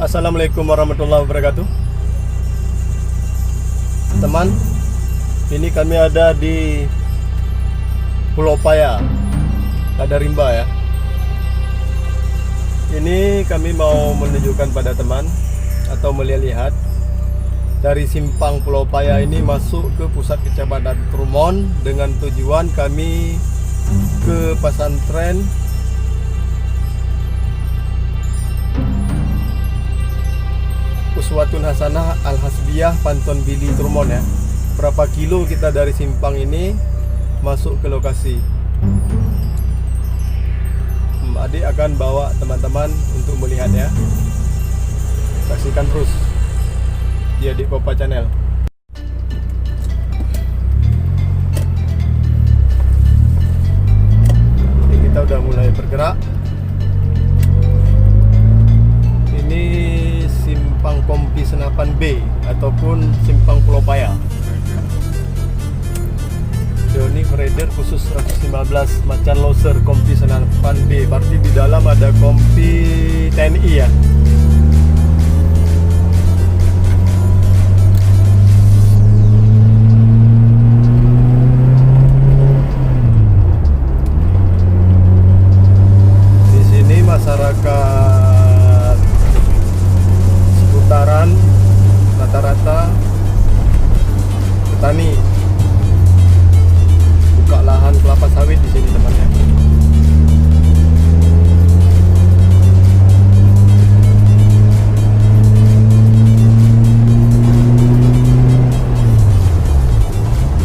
Assalamualaikum warahmatullahi wabarakatuh. Teman, ini kami ada di Pulau Paya, ada rimba ya. Ini kami mau menunjukkan pada teman atau melihat dari simpang Pulau Paya ini masuk ke pusat kecamatan Trumon dengan tujuan kami ke pesantren Uswatun Hasanah Al-Hasbiyah Panton Bili Trumon ya. Berapa kilo kita dari simpang ini masuk ke lokasi. Adik akan bawa teman-teman untuk melihat ya. Saksikan terus di Adik Kopa Channel. Ini kita udah mulai bergerak. Ini simpang Kompi Senapan B ataupun simpang Pulau Paya. Ini beredar khusus 115 Macan Loser Kompi Senapan B. Berarti di dalam ada kompi TNI ya. Di sini masyarakat seputaran rata-rata petani, buka lahan kelapa sawit di sini teman ya.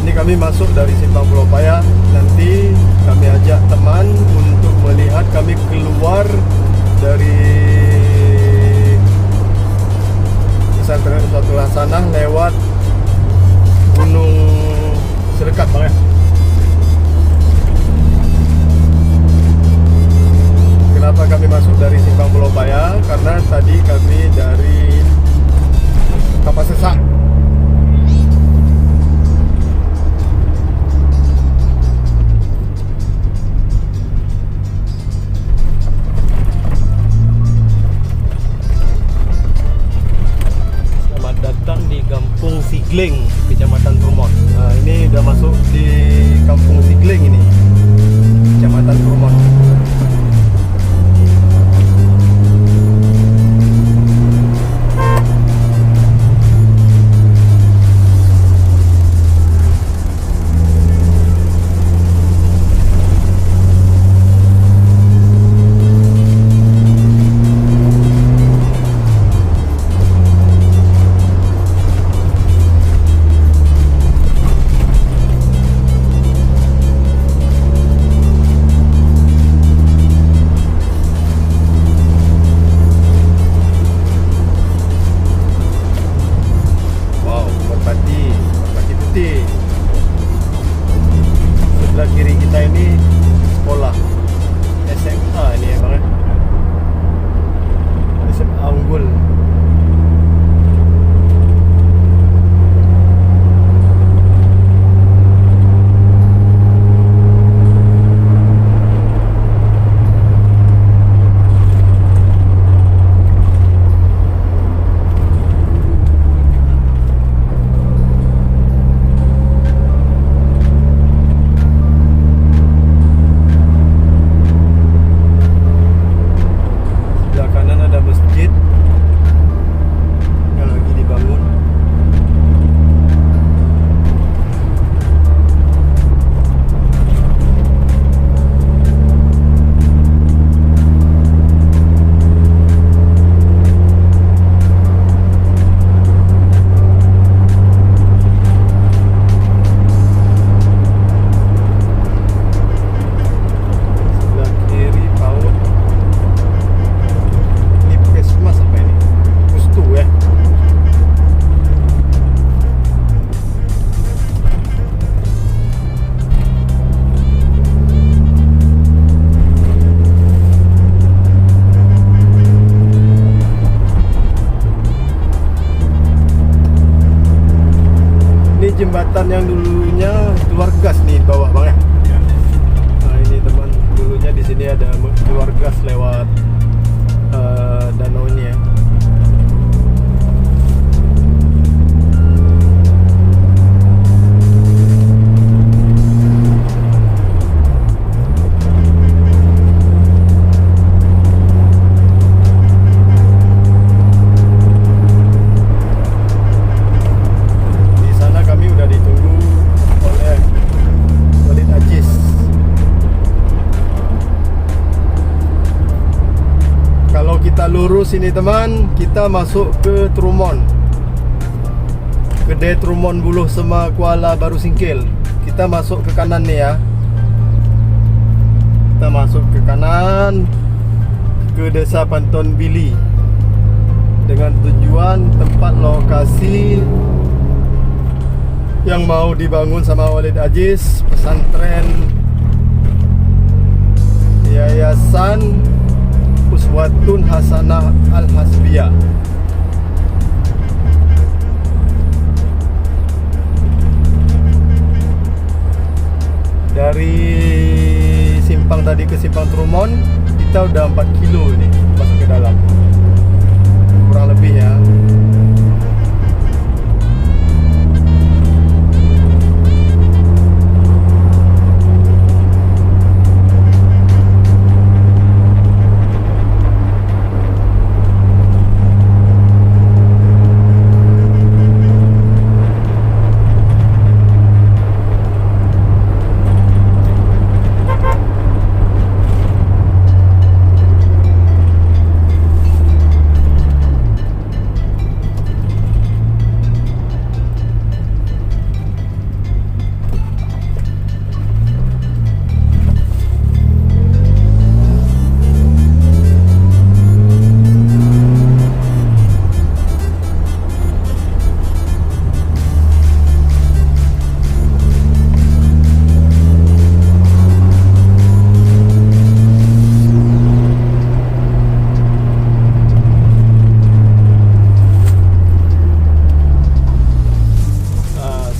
Ini kami masuk dari simpang Pulau Paya. Nanti kami ajak teman untuk melihat kami keluar dari pesantren Uswatun Hasanah lewat Gunung Sedekat bang ya. Kenapa kami masuk dari simpang Pulau Paya? Karena tadi kami dari Kapas Sesak. Selamat datang di Kampung Sigling, Kecamatan Trumon. Nah, ini udah masuk di Kampung Sigling ini, Kecamatan Trumon. Sebelah kiri kita ini sekolah SMA ini ya bang ya. SMA Unggul. Jembatan yang dulunya keluar gas nih di bawah bang ya. Nah ini teman, dulunya di sini ada keluar gas lewat danau ini ya. lurus ini teman, kita masuk ke Trumon. Kedai Trumon Buluh Sema Kuala Baru Singkil. Kita masuk ke kanan nih ya. Kita masuk ke kanan ke Desa Panton Bili dengan tujuan tempat lokasi yang mau dibangun sama Walid Aziz, pesantren Yayasan Uswatun Hasanah Al-Hasbiyah. Dari simpang tadi ke simpang Trumon, kita udah 4 kilo ini masuk ke dalam, kurang lebih ya.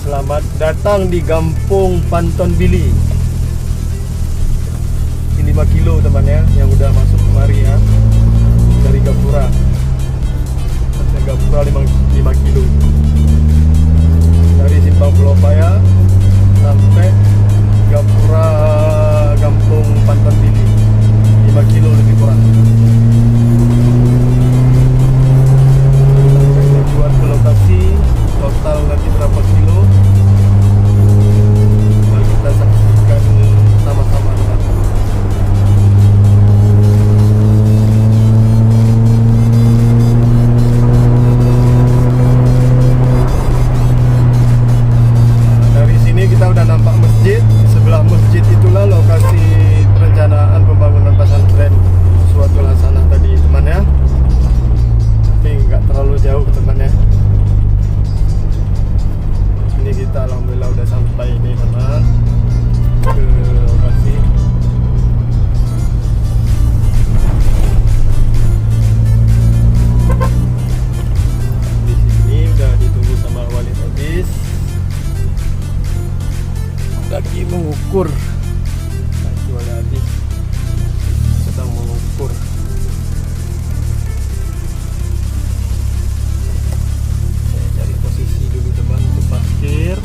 Selamat datang di Kampung Panton Bili. Ini 5 kilo teman ya, yang udah masuk kemari ya. Dari Gapura. Dari Gapura 5 kilo. Dari Simpang Pulau Paya sampai Gapura Kampung Panton Bili. 5 kilo lebih kurang. Sampai tujuan ke lokasi, total nanti berapa kilo? Kita saksikan sama-sama teman. Dari sini kita udah nampak masjid. Di sebelah masjid itulah lokasi perencanaan pembangunan pesantren Uswatun Hasanah tadi teman ya. Tapi nggak terlalu jauh teman ya. Ini kita alhamdulillah udah sampai ini teman ke lokasi. Di sini udah ditunggu sama Walid Aziz, lagi mengukur. Walid Aziz sedang mengukur. Saya cari posisi dulu teman untuk parkir.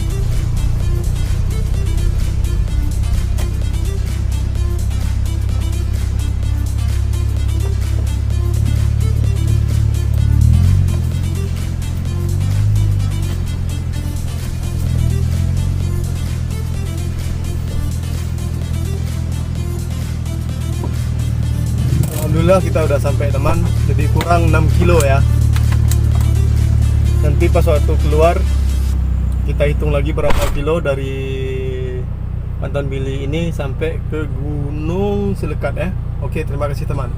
Alhamdulillah kita udah sampai teman, lebih kurang 6 kilo ya. Nanti pas waktu keluar kita hitung lagi berapa kilo dari Panton Bili ini sampai ke Gunung Selekat ya. Oke, terima kasih teman.